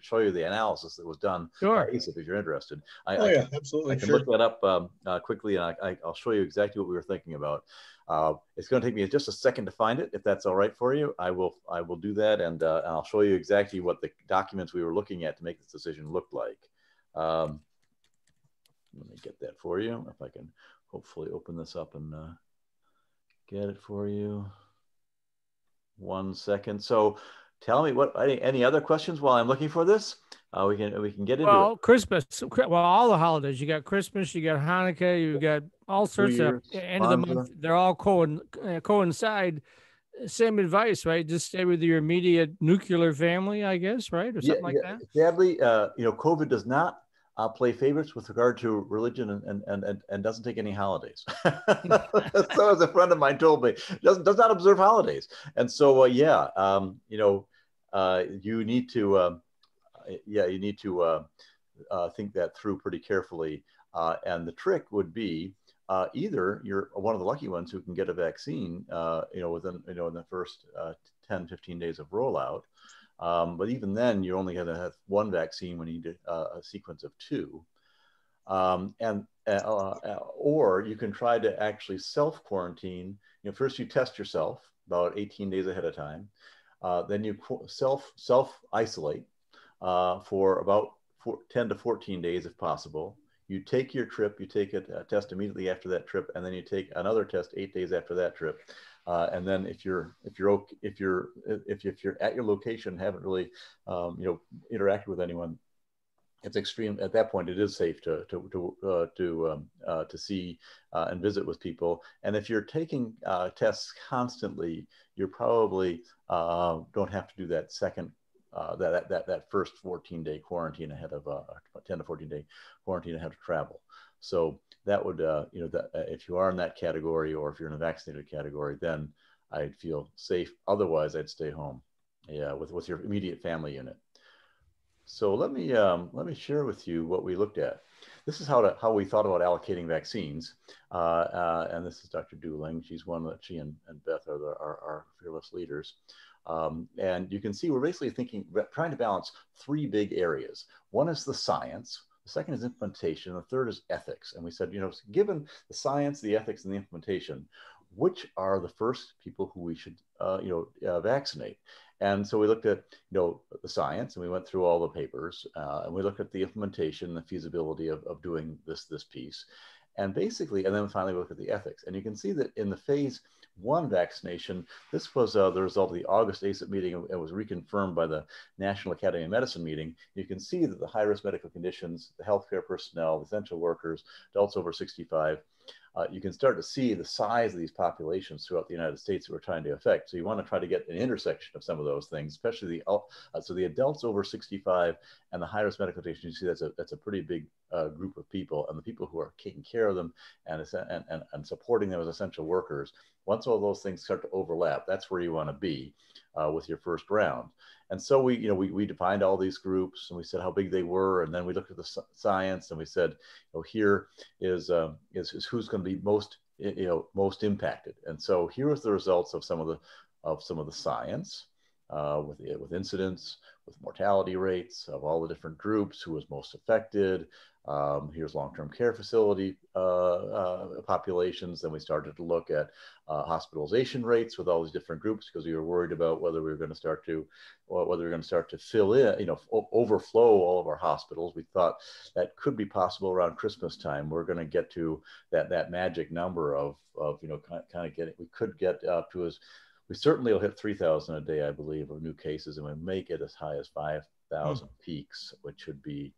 show you the analysis that was done. Sure. If you're interested. Absolutely. I can look that up quickly, and I'll show you exactly what we were thinking about. It's going to take me just a second to find it. If that's all right for you, I will do that, and I'll show you exactly what the documents we were looking at to make this decision looked like. Let me get that for you. If I can hopefully open this up and get it for you. 1 second. So tell me any other questions while I'm looking for this? We can get into it. Christmas. Well, all the holidays. You got Christmas, you got Hanukkah, you got all sorts of end of the month. They're all coincide. Same advice, right? Just stay with your immediate nuclear family, I guess, right? Or something like that. Sadly, COVID does not play favorites with regard to religion and doesn't take any holidays. So as a friend of mine told me, does not observe holidays. And so, you need to, think that through pretty carefully. And the trick would be either you're one of the lucky ones who can get a vaccine, within, in the first 10, 15 days of rollout. But even then, you're only going to have 1 vaccine when you need a sequence of 2. Or you can try to actually self-quarantine. First you test yourself about 18 days ahead of time. Then you self-isolate for about 10 to 14 days if possible. You take your trip, you take a test immediately after that trip, and then you take another test 8 days after that trip. And then if you're at your location, haven't really interacted with anyone, it's extreme. At that point, it is safe to see and visit with people. And if you're taking tests constantly, you're probably don't have to do that second that first 14-day quarantine ahead of 10 to 14-day quarantine ahead of travel. So that would, if you are in that category, or if you're in a vaccinated category, then I'd feel safe. Otherwise, I'd stay home, with your immediate family unit. So let me share with you what we looked at. This is how we thought about allocating vaccines. And this is Dr. Dooling. She's one that she and Beth are our fearless leaders. And you can see we're basically trying to balance 3 big areas. One is the science. The second is implementation. The third is ethics. And we said, given the science, the ethics, and the implementation, which are the first people who we should, vaccinate? And so we looked at, the science, and we went through all the papers, and we looked at the implementation, the feasibility of doing this piece. And basically, and then finally we looked at the ethics. And you can see that in the phase 1 vaccination, this was the result of the August ACIP meeting. It was reconfirmed by the National Academy of Medicine meeting. You can see that the high-risk medical conditions, the healthcare personnel, the essential workers, adults over 65, you can start to see the size of these populations throughout the United States that we're trying to affect. So you want to try to get an intersection of some of those things, especially the adults over 65 and the high-risk medical conditions. You see that's a pretty big group of people, and the people who are taking care of them and supporting them as essential workers. Once all those things start to overlap, that's where you want to be. with your first round. And so we defined all these groups, and we said how big they were, and then we looked at the science, and we said, here is who's going to be most impacted. And so here was the results of some of the science with incidence, with mortality rates of all the different groups, who was most affected. Here's long-term care facility populations. Then we started to look at hospitalization rates with all these different groups, because we were worried about whether we were going to start to fill in, overflow all of our hospitals. We thought that could be possible around Christmas time. We're going to get to that magic number of kind of getting, we could get up to we certainly will hit 3,000 a day, I believe, of new cases, and we make it as high as 5,000 peaks, which should be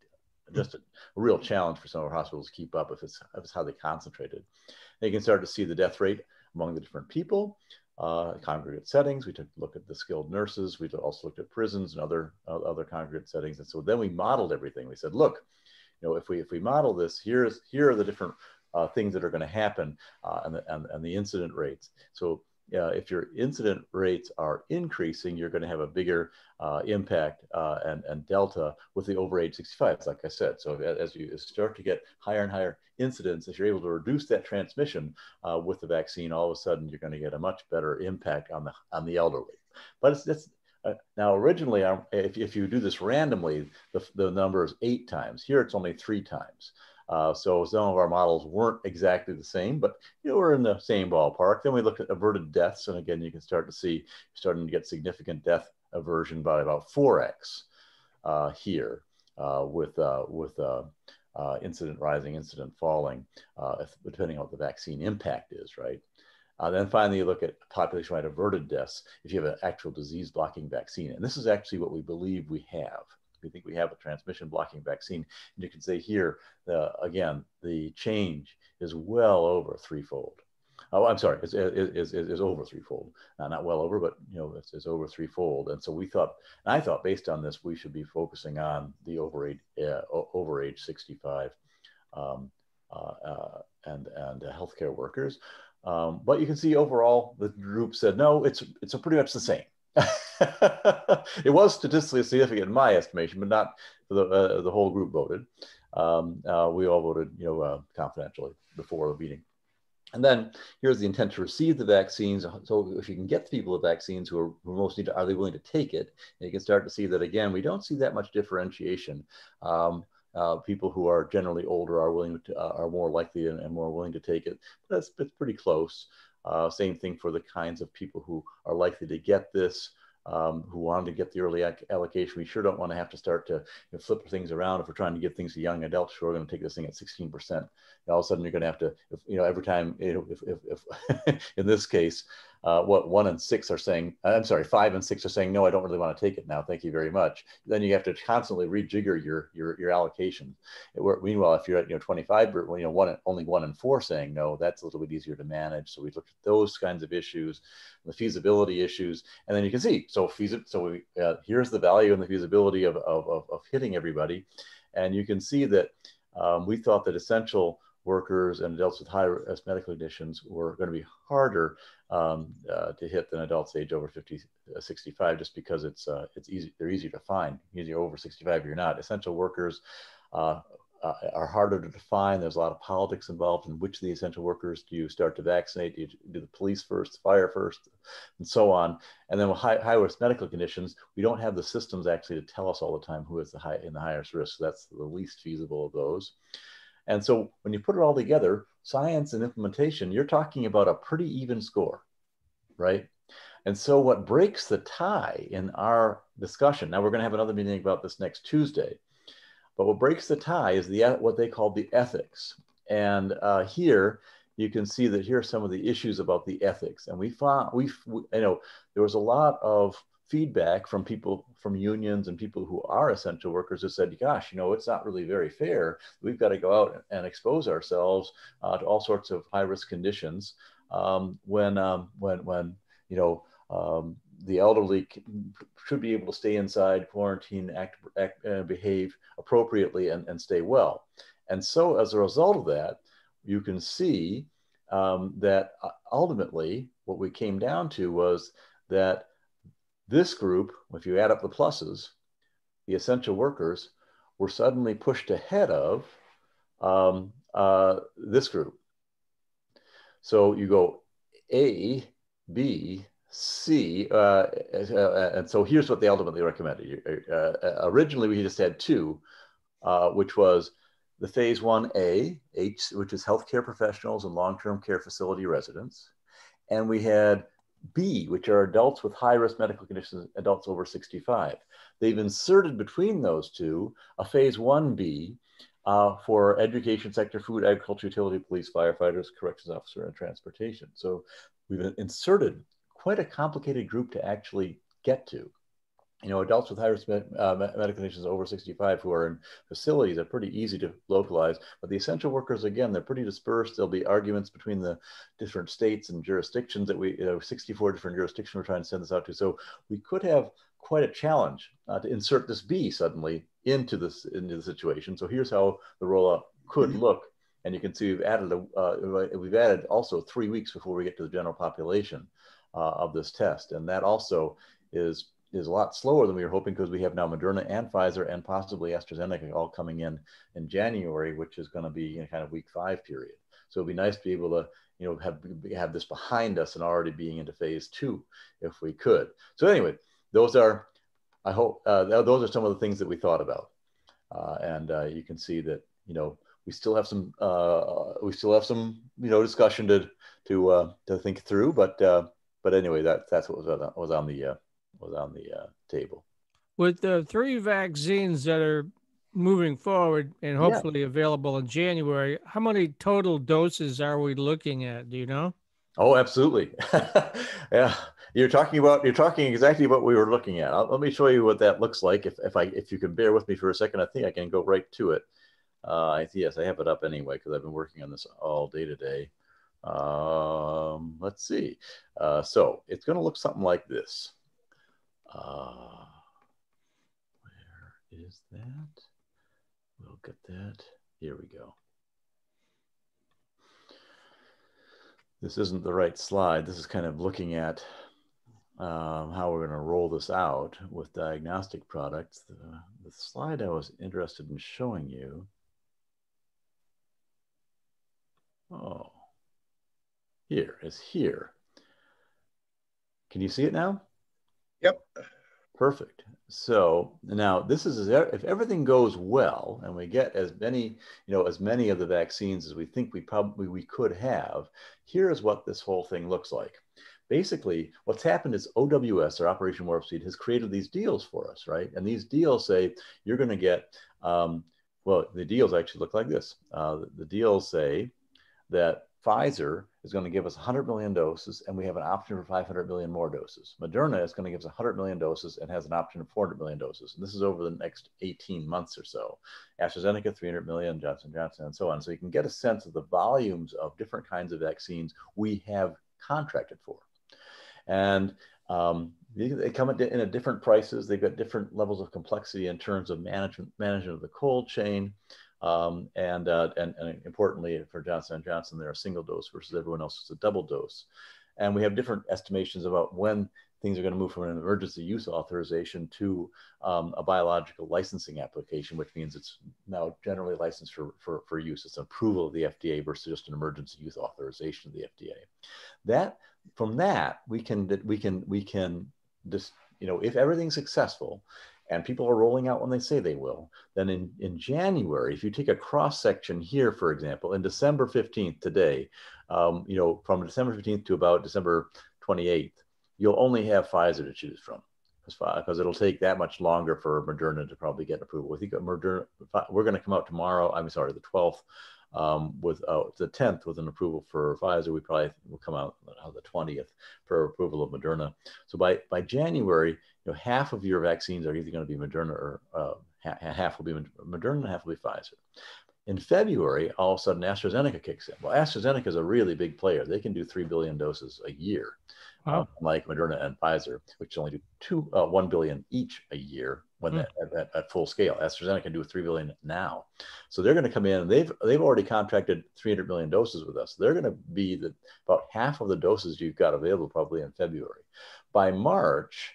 just a real challenge for some of our hospitals to keep up if it's how they concentrated. And you can start to see the death rate among the different people, congregate settings. We took a look at the skilled nurses. We also looked at prisons and other congregate settings. And so then we modeled everything. We said, look, if we model this, here are the different things that are going to happen, and the incident rates. So if your incident rates are increasing, you're going to have a bigger impact and delta with the over age 65, like I said. So as you start to get higher and higher incidence, if you're able to reduce that transmission with the vaccine, all of a sudden you're going to get a much better impact on the elderly. But now originally, if you do this randomly, the number is 8 times. Here it's only 3 times. So some of our models weren't exactly the same, but we're in the same ballpark. Then we looked at averted deaths, and again, you can start to see starting to get significant death aversion by about 4x here with incident rising, incident falling, depending on what the vaccine impact is, right? Then finally, you look at population-wide averted deaths if you have an actual disease-blocking vaccine, and this is actually what we believe we have. We think we have a transmission blocking vaccine. And you can say here, again, the change is well over 3-fold. Oh, I'm sorry, is over 3-fold. Not well over, but it's over 3-fold. And so I thought based on this, we should be focusing on the over age 65 and healthcare workers. But you can see overall, the group said, no, it's pretty much the same. It was statistically significant in my estimation, but not for the whole group voted. We all voted, confidentially before the meeting. And then here's the intent to receive the vaccines. So if you can get the people the vaccines who most need to, are they willing to take it? And you can start to see that, again, we don't see that much differentiation. People who are generally older are more likely and more willing to take it. But it's pretty close. Same thing for the kinds of people who are likely to get this, who wanted to get the early allocation. We sure don't want to have to start to flip things around if we're trying to give things to young adults who are going to take this thing at 16%. All of a sudden, you're going to have to, every time, if in this case, 1 and 6 are saying, I'm sorry, 5 and 6 are saying, no, I don't really want to take it now. Thank you very much. Then you have to constantly rejigger your allocation. Meanwhile, if you're at 25, only 1 and 4 saying no, that's a little bit easier to manage. So we looked at those kinds of issues, the feasibility issues, and then you can see. So here's the value and the feasibility of hitting everybody, and you can see that we thought that essential workers and adults with high-risk medical conditions were going to be harder to hit than adults age over 65, just because it's easy. They're easier to find. You're over 65, you're not. Essential workers are harder to define. There's a lot of politics involved in which of the essential workers do you start to vaccinate. Do you do the police first, fire first, and so on. And then with high-risk medical conditions, we don't have the systems actually to tell us all the time who is in the highest risk. So that's the least feasible of those. And so when you put it all together, science and implementation, you're talking about a pretty even score, right? And so what breaks the tie in our discussion, now we're going to have another meeting about this next Tuesday, but what breaks the tie is what they call the ethics. And here you can see that here are some of the issues about the ethics. And we found, there was a lot of feedback from people, from unions and people who are essential workers who said, gosh, it's not really very fair. We've got to go out and expose ourselves to all sorts of high-risk conditions when the elderly should be able to stay inside, quarantine, behave appropriately, and stay well. And so as a result of that, you can see that ultimately what we came down to was that This group, if you add up the pluses, the essential workers were suddenly pushed ahead of this group. So you go A, B, C, and so here's what they ultimately recommended. Originally, we just had two, which was the phase 1A, which is healthcare professionals and long-term care facility residents. And we had B, which are adults with high-risk medical conditions, adults over 65. They've inserted between those two a phase 1B for education sector, food, agriculture, utility, police, firefighters, corrections officer, and transportation. So we've inserted quite a complicated group to actually get to. You know, adults with high-risk medical conditions over 65 who are in facilities are pretty easy to localize, but the essential workers, again, they're pretty dispersed. There'll be arguments between the different states and jurisdictions that 64 different jurisdictions we're trying to send this out to. So we could have quite a challenge to insert this B suddenly into the situation. So here's how the rollout could look. And you can see we've added also 3 weeks before we get to the general population of this test. And that also is a lot slower than we were hoping, because we have now Moderna and Pfizer and possibly AstraZeneca all coming in January, which is going to be in kind of week 5 period. So it'd be nice to be able to, you know, have this behind us and already being into phase 2 if we could. So anyway, those are, I hope, those are some of the things that we thought about. And you can see that, you know, we still have some, you know, discussion to think through, but anyway, that's what was on the table. With the 3 vaccines that are moving forward and hopefully available in January, how many total doses are we looking at? Do you know? Oh, absolutely. Yeah, you're talking exactly what we were looking at. Let me show you what that looks like. If you can bear with me for a second, I think I can go right to it. Yes, I have it up anyway because I've been working on this all day today. Let's see. So it's going to look something like this. Where is that? We'll get that. Here we go. This isn't the right slide. This is kind of looking at how we're going to roll this out with diagnostic products. The slide I was interested in showing you. Oh, here is here. Can you see it now? Yep. Perfect. So now this is, if everything goes well and we get as many of the vaccines as we think we could have, here is what this whole thing looks like. Basically, what's happened is OWS, or Operation Warp Speed, has created these deals for us, right? And these deals say you're going to get, well, the deals actually look like this. The deals say that Pfizer is going to give us 100 million doses, and we have an option for 500 million more doses. Moderna is going to give us 100 million doses and has an option of 400 million doses. And this is over the next 18 months or so. AstraZeneca, 300 million, Johnson & Johnson, and so on. So you can get a sense of the volumes of different kinds of vaccines we have contracted for. And they come in at different prices. They've got different levels of complexity in terms of management of the cold chain. And importantly, for Johnson & Johnson, they're a single dose versus everyone else is a double dose. And we have different estimations about when things are going to move from an emergency use authorization to a biological licensing application, which means it's now generally licensed for use. It's an approval of the FDA versus just an emergency use authorization of the FDA. From that, we can just, you know, if everything's successful, and people are rolling out when they say they will, then in January, if you take a cross section here, for example, in December 15th today, you know, from December 15th to about December 28th, you'll only have Pfizer to choose from, because it'll take that much longer for Moderna to probably get approval. I think Moderna, we're going to come out tomorrow, I'm sorry, the 12th, with the 10th with an approval for Pfizer. We probably will come out on the 20th for approval of Moderna. So by January, you know, half of your vaccines are either going to be Moderna or half will be Moderna and half will be Pfizer. In February, all of a sudden AstraZeneca kicks in. Well, AstraZeneca is a really big player. They can do 3 billion doses a year, like Moderna and Pfizer, which only do 1 billion each a year when at full scale. AstraZeneca can do 3 billion now. So they're going to come in, and they've already contracted 300 million doses with us. They're going to be about half of the doses you've got available probably in February. By March,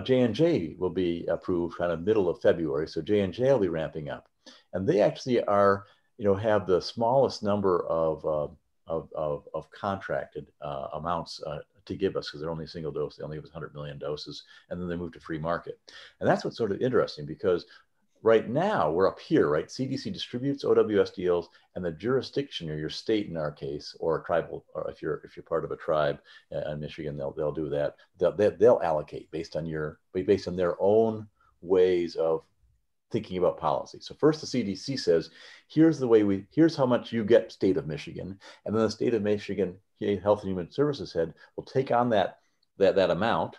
J&J will be approved kind of middle of February. So J&J will be ramping up. And they actually are, have the smallest number of contracted amounts to give us, because they're only a single dose. They only give us 100 million doses, and then they move to free market. And that's what's sort of interesting, because right now we're up here, right? CDC distributes OWS deals, and the jurisdiction, or your state in our case, or a tribal, or if you're part of a tribe in Michigan, they'll do that. They'll allocate based on their own ways of thinking about policy. So first the CDC says, here's how much you get, state of Michigan. And then the state of Michigan Health and Human Services head will take on that amount.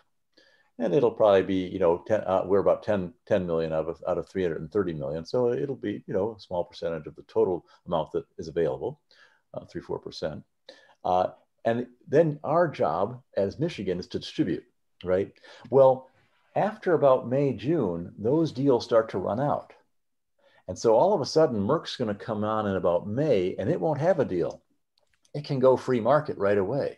And it'll probably be, we're about 10 million out of 330 million. So it'll be, a small percentage of the total amount that is available, 3-4%. And then our job as Michigan is to distribute, right? Well, after about May, June, those deals start to run out. And so all of a sudden, Merck's going to come on in about May, and it won't have a deal. It can go free market right away.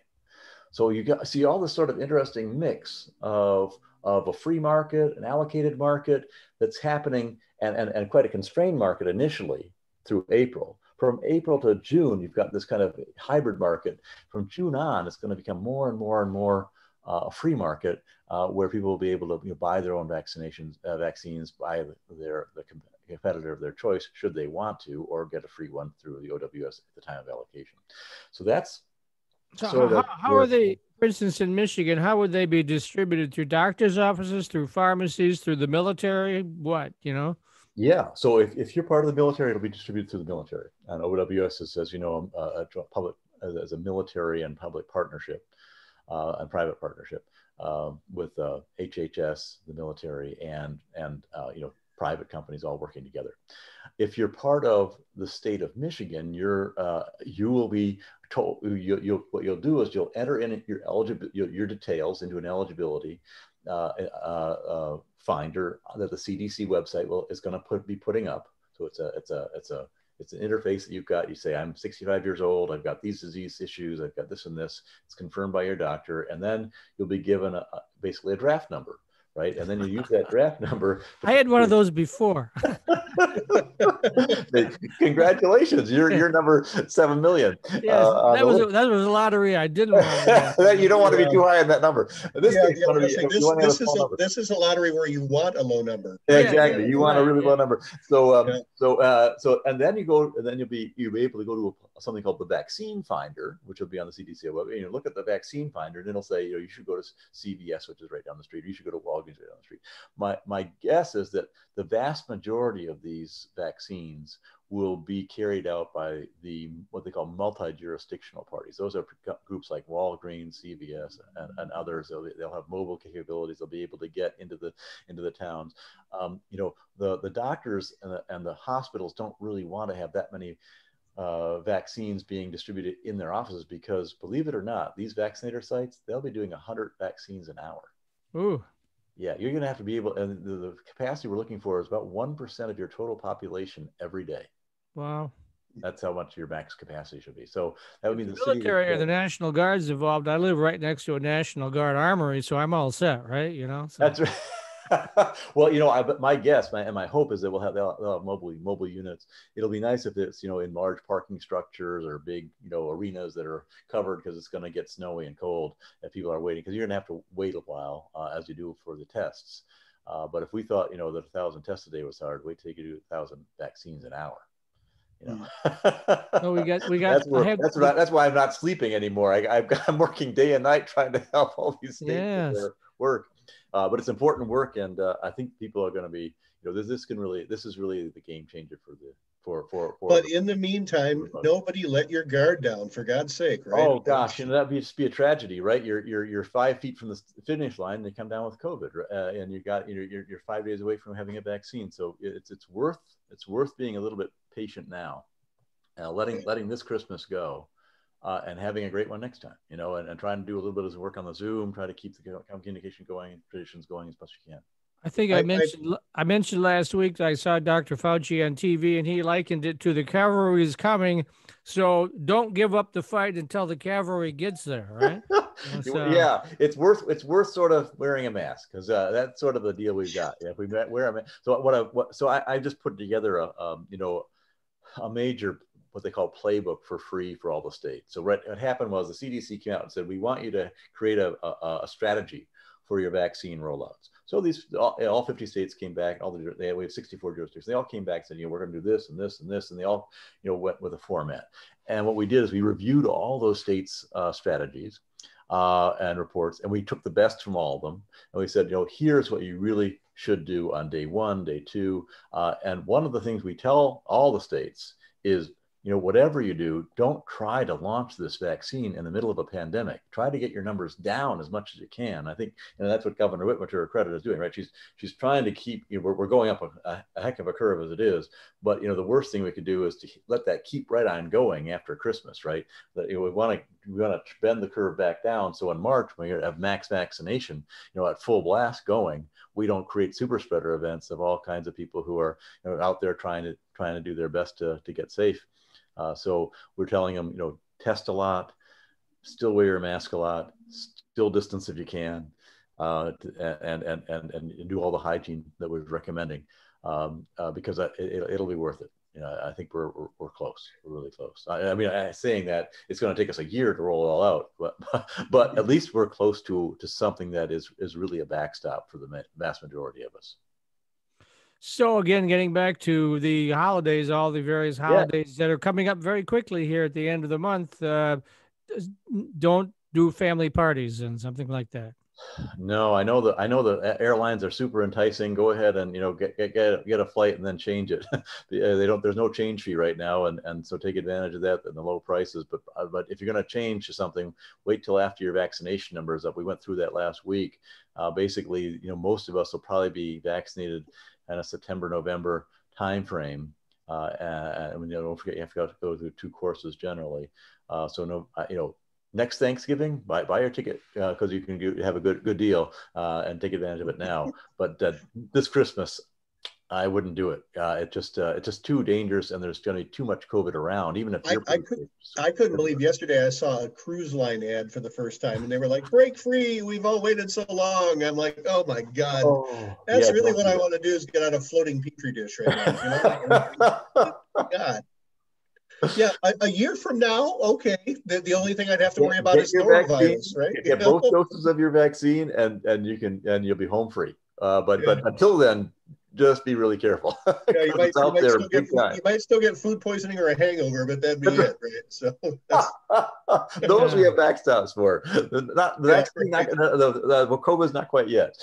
So you see all this sort of interesting mix of a free market, an allocated market that's happening, and quite a constrained market initially through April. From April to June, you've got this kind of hybrid market. From June on, it's going to become more and more and more a free market where people will be able to buy their own vaccines by the competitor of their choice, should they want to, or get a free one through the OWS at the time of allocation. So that's how are they, for instance, in Michigan, how would they be distributed? Through doctors' offices, through pharmacies, through the military? What, Yeah. So if you're part of the military, it'll be distributed through the military. And OWS is, as you know, as a military and public partnership and private partnership with HHS, the military, and private companies all working together. If you're part of the state of Michigan, you will be told, what you'll do is you'll enter in your details into an eligibility finder that the CDC website is going to be putting up. So it's an interface that you've got. You say, I'm 65 years old. I've got these disease issues. I've got this and this. It's confirmed by your doctor. And then you'll be given basically a draft number, right? And then you use that draft number. I had one of those before. Congratulations, you're number 7 million. Yes, that was a lottery I didn't want to You don't want to be too high on that number. This is a lottery where you want a low number. Exactly, you want a really low number. So and then you'll be able to go to something called the Vaccine Finder, which will be on the CDC website. You look at the Vaccine Finder, and it'll say, you should go to CVS, which is right down the street. Or you should go to Walgreens right down the street. My guess is that the vast majority of these vaccines will be carried out by what they call multi-jurisdictional parties. Those are groups like Walgreens, CVS, and others. They'll have mobile capabilities. They'll be able to get into the towns. The doctors and the hospitals don't really want to have that many vaccines being distributed in their offices, because, believe it or not, these vaccinator sites, they'll be doing 100 vaccines an hour. Ooh. Yeah, you're going to have to be able, and the capacity we're looking for is about 1% of your total population every day. Wow. That's how much your max capacity should be. So that would be the military or the National Guard's involved. I live right next to a National Guard armory, so I'm all set, right? So. That's right. Well, my guess and my hope is that they'll have mobile units. It'll be nice if it's in large parking structures or big arenas that are covered, because it's going to get snowy and cold and people are waiting, because you're going to have to wait a while as you do for the tests. But if we thought that 1,000 tests a day was hard, wait till you do 1,000 vaccines an hour. No, we got. That's why I'm not sleeping anymore. I'm working day and night trying to help all these states with their work. But it's important work, and I think people are going to be, this is really the game changer for. But in the meantime, nobody let your guard down, for God's sake, right? Oh gosh, that'd just be a tragedy, right? You're 5 feet from the finish line, and they come down with COVID, and you're 5 days away from having a vaccine. So it's worth being a little bit patient now, letting this Christmas go. And having a great one next time, and trying to do a little bit of work on the Zoom, try to keep the communication going, traditions going as best you can. I think I mentioned last week that I saw Dr. Fauci on TV, and he likened it to the cavalry is coming. So don't give up the fight until the cavalry gets there, right? Yeah, it's worth sort of wearing a mask, because that's sort of the deal we've got. Yeah, if we wear a mask. So I just put together a major, what they call playbook for free for all the states. So what happened was the CDC came out and said, we want you to create a strategy for your vaccine rollouts. So all 50 states came back. We have 64 jurisdictions. They all came back and said, we're going to do this and this and this, and they all went with a format. And what we did is we reviewed all those states' strategies and reports, and we took the best from all of them, and we said, here's what you really should do on day 1, day 2, and one of the things we tell all the states is, whatever you do, don't try to launch this vaccine in the middle of a pandemic. Try to get your numbers down as much as you can. I think that's what Governor Whitmer, to her credit, is doing, right? She's trying to keep, we're going up a heck of a curve as it is, but the worst thing we could do is to let that keep right on going after Christmas, right? That we want to bend the curve back down, so in March, when we have max vaccination, at full blast going, we don't create super spreader events of all kinds of people who are out there trying to do their best to get safe. So we're telling them, test a lot, still wear your mask a lot, still distance if you can, and do all the hygiene that we're recommending, because it'll be worth it. I think we're close. We're really close. I mean, saying that it's going to take us a year to roll it all out, but at least we're close to something that is really a backstop for the vast majority of us. So again, getting back to the holidays, all the various holidays that are coming up very quickly here at the end of the month, don't do family parties and something like that. No, I know the airlines are super enticing. Go ahead and get a flight and then change it. There's no change fee right now, and so take advantage of that and the low prices. But if you're going to change to something, wait till after your vaccination number is up. We went through that last week. Basically, most of us will probably be vaccinated in a September, November timeframe. And don't forget, you have to go through 2 courses generally. Next Thanksgiving, buy your ticket, because you can have a good deal and take advantage of it now. But this Christmas, I wouldn't do it. It's just too dangerous, and there's going to be too much COVID around. Even if I couldn't believe yesterday I saw a cruise line ad for the first time, and they were like, "Break free! We've all waited so long." I'm like, "Oh my god, that's really what I want to do, is get out a floating petri dish right now." God. Yeah, a year from now, okay. The only thing I'd have to worry about is norovirus, right? Get both doses of your vaccine, and you'll be home free. But until then, just be really careful. Yeah, you might still get food poisoning or a hangover, but that'd be it, right? So those we have backstops for. The COVID's not quite yet,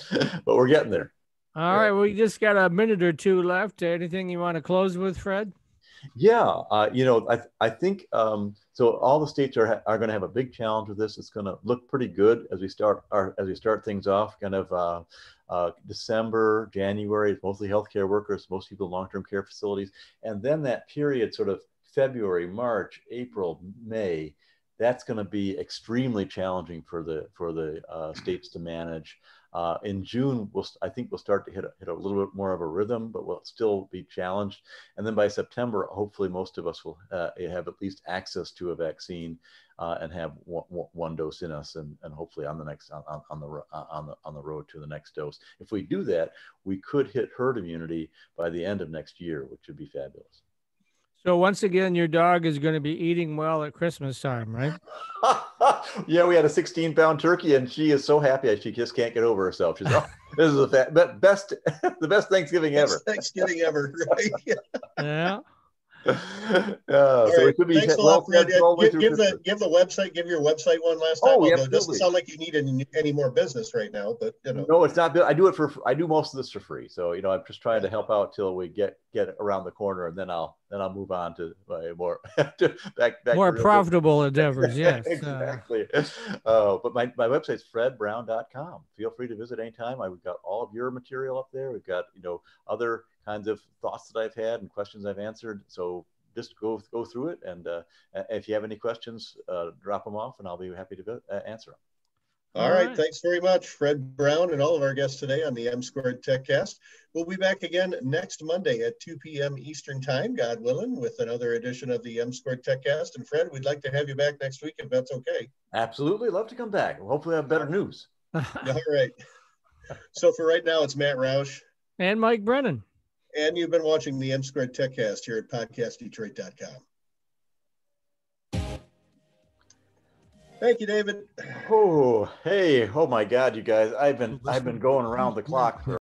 but we're getting there. All right, we just got a minute or 2 left. Anything you want to close with, Fred? Yeah, I think so. All the states are going to have a big challenge with this. It's going to look pretty good as we start things off. Kind of December, January. It's mostly healthcare workers, most people in long-term care facilities, and then that period, sort of February, March, April, May. That's going to be extremely challenging for the states to manage. In June, I think we'll start to hit a little bit more of a rhythm, but we'll still be challenged. And then by September, hopefully most of us will have at least access to a vaccine and have one dose in us, and hopefully on the road to the next dose. If we do that, we could hit herd immunity by the end of next year, which would be fabulous. So once again, your dog is going to be eating well at Christmas time, right? Yeah, we had a 16-pound turkey, and she is so happy she just can't get over herself. She's this is the best Thanksgiving ever. Thanksgiving ever, right? Yeah. So it could be thanks a lot, Fred. Give your website one last time. It doesn't sound like you need any more business right now, but No, it's not. I do most of this for free. So I'm just trying to help out till we get around the corner, and then I'll move on to more more profitable endeavors. Yes, exactly. But my website's fredbrown.com. Feel free to visit anytime. We've got all of your material up there. We've got other kinds of thoughts that I've had and questions I've answered. So just go through it, and if you have any questions, drop them off, and I'll be happy to answer them. All right. Thanks very much, Fred Brown, and all of our guests today on the M Squared Techcast. We'll be back again next Monday at 2 p.m. Eastern Time, God willing, with another edition of the M Squared Techcast. And Fred, we'd like to have you back next week if that's okay. Absolutely. Love to come back. We'll hopefully have better news. All right. So for right now, it's Matt Roush. And Mike Brennan. And you've been watching the M Squared Techcast here at PodcastDetroit.com. Thank you, David. Oh, hey. Oh my God, you guys. I've been going around the clock for